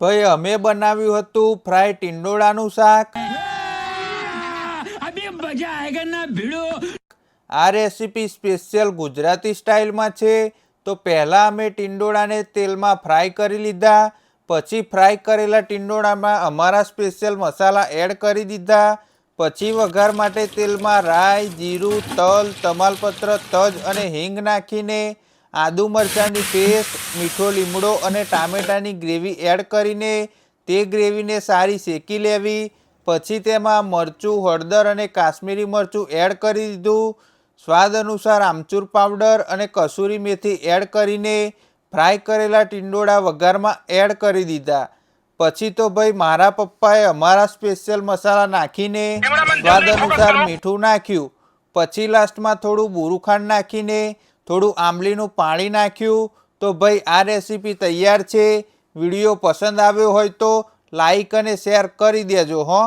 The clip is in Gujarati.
ભાઈ અમે બનાવ્યું હતું ફ્રાય ટીંડોળાનું શાક। આ રેસીપી સ્પેશિયલ ગુજરાતી સ્ટાઇલમાં છે। તો પહેલાં અમે ટીંડોળાને તેલમાં ફ્રાય કરી લીધા, પછી ફ્રાય કરેલા ટીંડોળામાં અમારા સ્પેશિયલ મસાલા એડ કરી દીધા। પછી વઘાર માટે તેલમાં રાઈ, જીરું, તલ, તમાલપત્ર, તજ અને હિંગ નાખીને આદુ મરચાંની પેસ્ટ, મીઠો લીમડો અને ટામેટાની ગ્રેવી એડ કરીને તે ગ્રેવીને સારી શેકી લેવી। પછી તેમાં મરચું, હળદર અને કાશ્મીરી મરચું એડ કરી દીધું। સ્વાદ અનુસાર આમચૂર પાવડર અને કસૂરી મેથી એડ કરીને ફ્રાય કરેલા ટીંડોળા વઘારમાં એડ કરી દીધા। પછી તો ભાઈ મારા પપ્પાએ અમારા સ્પેશિયલ મસાલા નાખીને સ્વાદ અનુસાર મીઠું નાખ્યું। પછી લાસ્ટમાં થોડું બુરુખાંડ નાખીને થોડું આંબલીનું પાણી નાખ્યું। તો ભાઈ આ રેસીપી તૈયાર છે। વિડીયો પસંદ આવ્યો હોય તો લાઈક અને શેર કરી દેજો હો।